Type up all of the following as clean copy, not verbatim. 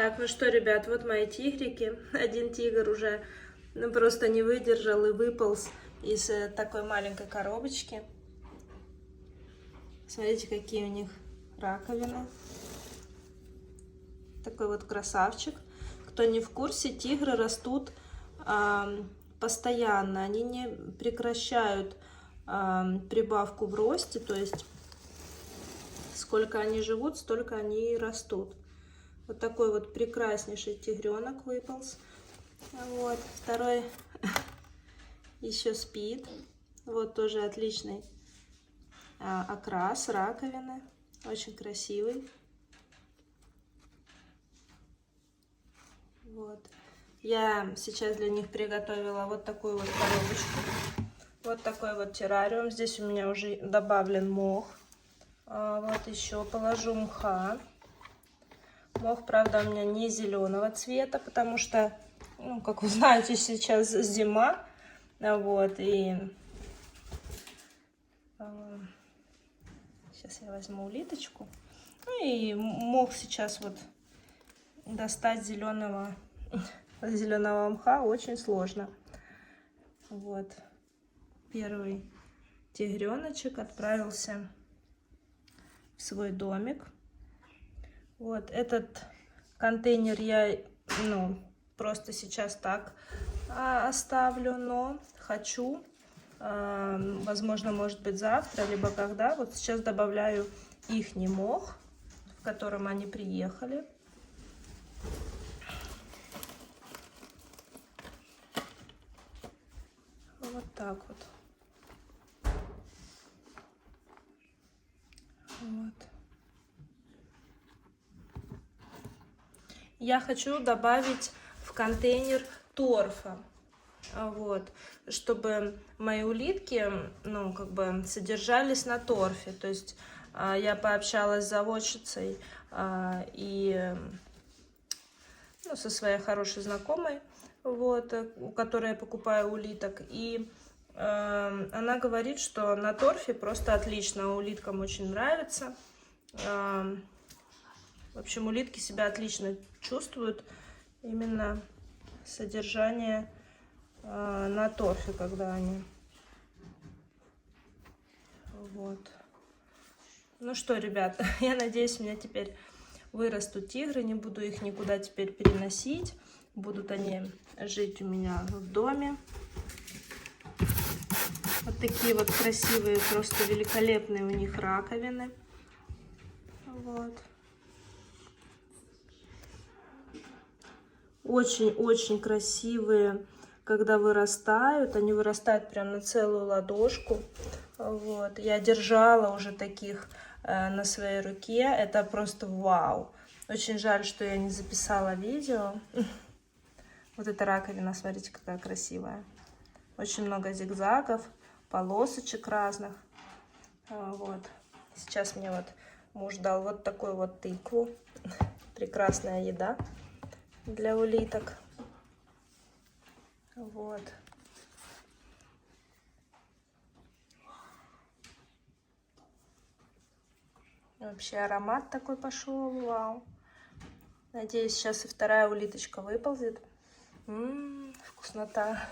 Так, ну что, ребят, вот мои тигрики. Один тигр уже просто не выдержал и выполз из такой маленькой коробочки. Смотрите, какие у них раковины. Такой вот красавчик. Кто не в курсе, тигры растут постоянно. Они не прекращают прибавку в росте. То есть, сколько они живут, столько они и растут. Вот такой вот прекраснейший тигренок выполз. Вот, второй еще спит. Вот тоже отличный окрас раковины. Очень красивый. Вот. Я сейчас для них приготовила вот такую вот коробочку. Вот такой вот террариум. Здесь у меня уже добавлен мох. Вот еще положу мха. Мох, правда, у меня не зеленого цвета, потому что, ну, как вы знаете, сейчас зима. Вот, и сейчас я возьму улиточку. Ну, и мох сейчас вот достать зеленого мха очень сложно. Вот, первый тигреночек отправился в свой домик. Вот этот контейнер я, просто сейчас так оставлю, но хочу, возможно, может быть завтра, либо когда. Вот сейчас добавляю ихний мох, в котором они приехали. Вот так вот. Вот. Я хочу добавить в контейнер торфа, вот, чтобы мои улитки, содержались на торфе. То есть я пообщалась с заводчицей и со своей хорошей знакомой, вот, у которой я покупаю улиток, и она говорит, что на торфе просто отлично, улиткам очень нравится. В общем, улитки себя отлично чувствуют, именно содержание на торфе, когда они. Вот. Ну что, ребята, я надеюсь, у меня теперь вырастут тигры, не буду их никуда теперь переносить. Будут они жить у меня в доме. Вот такие вот красивые, просто великолепные у них раковины. Вот. Очень-очень красивые, когда вырастают. Они вырастают прям на целую ладошку. Вот. Я держала уже таких на своей руке. Это просто вау. Очень жаль, что я не записала видео. Вот эта раковина, смотрите, какая красивая. Очень много зигзагов, полосочек разных. Вот. Сейчас мне вот муж дал вот такую вот тыкву. Прекрасная еда для улиток. Вот. Вообще аромат такой пошел, вау. Надеюсь, сейчас и вторая улиточка выползет. Вкуснота.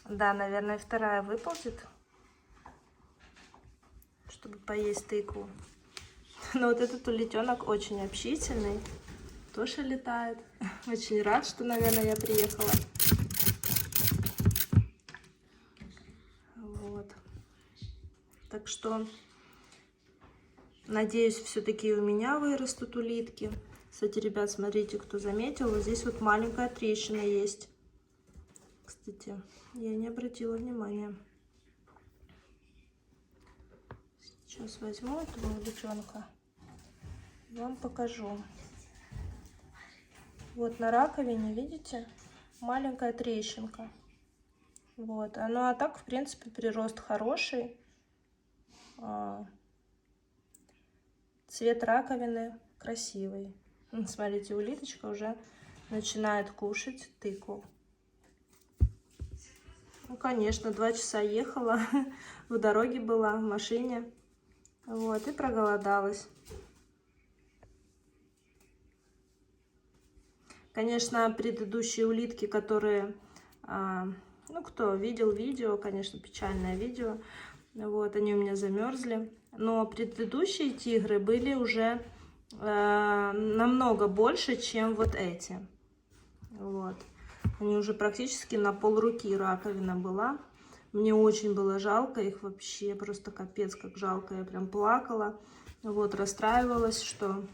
Да, наверное, вторая выползет, чтобы поесть тыкву. Но вот этот улитенок очень общительный, тоже летает. Очень рад, что, наверное, я приехала. Вот. Так что, надеюсь, все-таки у меня вырастут улитки. Кстати, ребят, смотрите, кто заметил, вот здесь вот маленькая трещина есть. Кстати, я не обратила внимания. Сейчас возьму этого улитенка. Вам покажу. Вот на раковине, видите, маленькая трещинка. Вот, а так, в принципе, прирост хороший. Цвет раковины красивый. Смотрите, улиточка уже начинает кушать тыкву. Ну, конечно, 2 часа ехала, в дороге была, в машине. Вот, и проголодалась. Конечно, предыдущие улитки, которые, ну, кто видел видео, конечно, печальное видео, вот, они у меня замерзли. Но предыдущие тигры были уже намного больше, чем вот эти. Вот. Они уже практически на пол-руки раковина была. Мне очень было жалко их вообще, просто капец как жалко. Я прям плакала, вот, расстраивалась, что,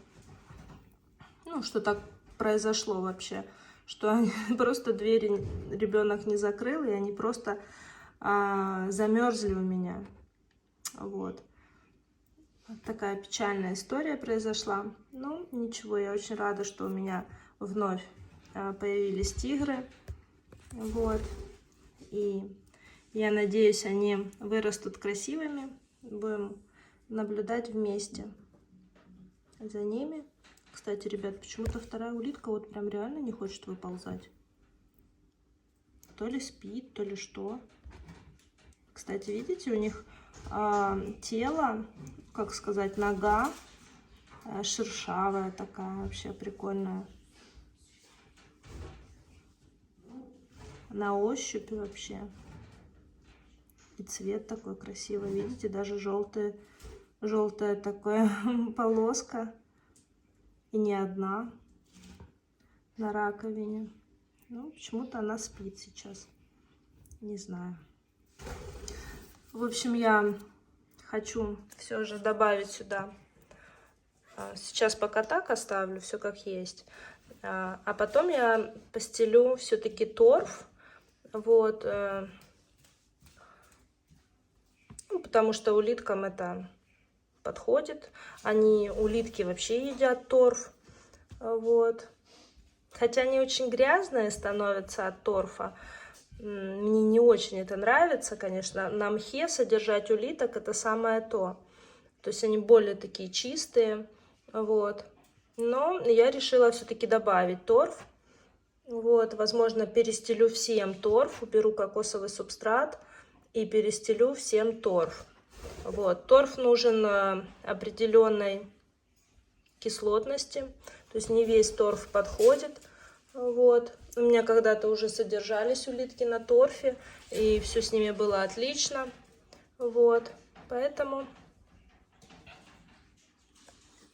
ну, что так произошло вообще, что они, просто двери ребенок не закрыл, и они просто замерзли у меня. Вот. Вот такая печальная история произошла. Ну, ничего, я очень рада, что у меня вновь появились тигры. Вот. И я надеюсь, они вырастут красивыми. Будем наблюдать вместе за ними. Кстати, ребят, почему-то вторая улитка вот прям реально не хочет выползать. То ли спит, то ли что. Кстати, видите, у них тело, как сказать, нога шершавая такая, вообще прикольная. На ощупь вообще. И цвет такой красивый, видите, даже желтая такая полоска. И не одна на раковине. Ну, почему-то она спит сейчас. Не знаю. В общем, я хочу все же добавить сюда. Сейчас пока так оставлю, все как есть. А потом я постелю все-таки торф. Вот. Ну, потому что улиткам это подходит. Улитки вообще едят торф. Вот. Хотя они очень грязные становятся от торфа. Мне не очень это нравится, конечно. На мхе содержать улиток это самое то. То есть они более такие чистые. Вот. Но я решила все-таки добавить торф. Вот. Возможно, перестелю всем торф. Уберу кокосовый субстрат и перестелю всем торф. Вот. Торф нужен определенной кислотности. То есть не весь торф подходит. Вот. У меня когда-то уже содержались улитки на торфе, и все с ними было отлично. Вот. Поэтому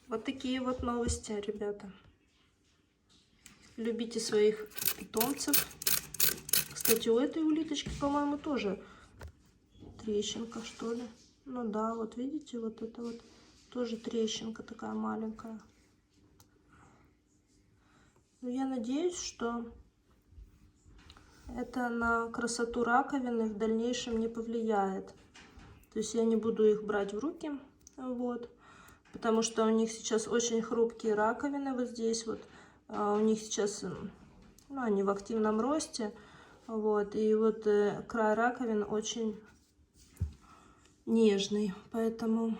вот такие вот новости, ребята. Любите своих питомцев. Кстати, у этой улиточки, по-моему, тоже трещинка, что ли. Ну да, вот видите, вот это вот тоже трещинка такая маленькая. Но я надеюсь, что это на красоту раковины в дальнейшем не повлияет. То есть я не буду их брать в руки, вот, потому что у них сейчас очень хрупкие раковины вот здесь вот. У них сейчас, ну, они в активном росте, вот, и вот край раковин очень нежный, поэтому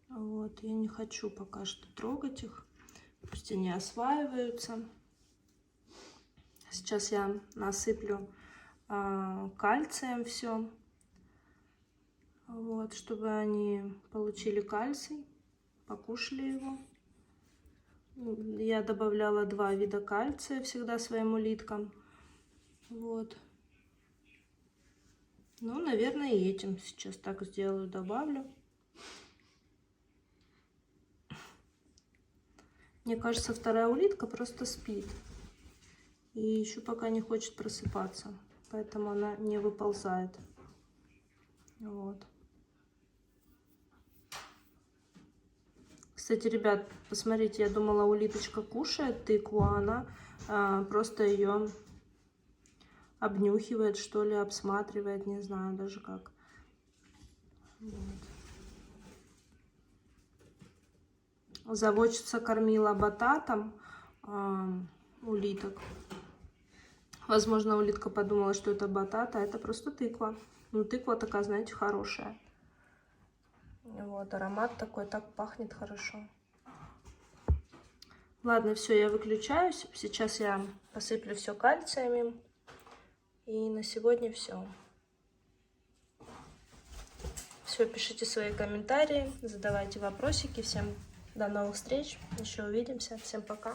вот я не хочу пока что трогать их. Пусть они осваиваются. Сейчас я насыплю кальцием все, вот, чтобы они получили кальций, покушали его. Я добавляла 2 вида кальция всегда своим улиткам. Вот. Ну, наверное, и этим сейчас так сделаю, добавлю. Мне кажется, вторая улитка просто спит. И еще пока не хочет просыпаться. Поэтому она не выползает. Вот. Кстати, ребят, посмотрите, я думала, улиточка кушает тыкву, а она просто ее обнюхивает, что ли, обсматривает, не знаю даже как. Вот. Заводчица кормила бататом улиток. Возможно, улитка подумала, что это батат, а это просто тыква. Ну, тыква такая, знаете, хорошая. Вот, аромат такой, так пахнет хорошо. Ладно, все, я выключаюсь. Сейчас я посыплю все кальциями. И на сегодня все. Все, пишите свои комментарии, задавайте вопросики. Всем до новых встреч. Еще увидимся. Всем пока.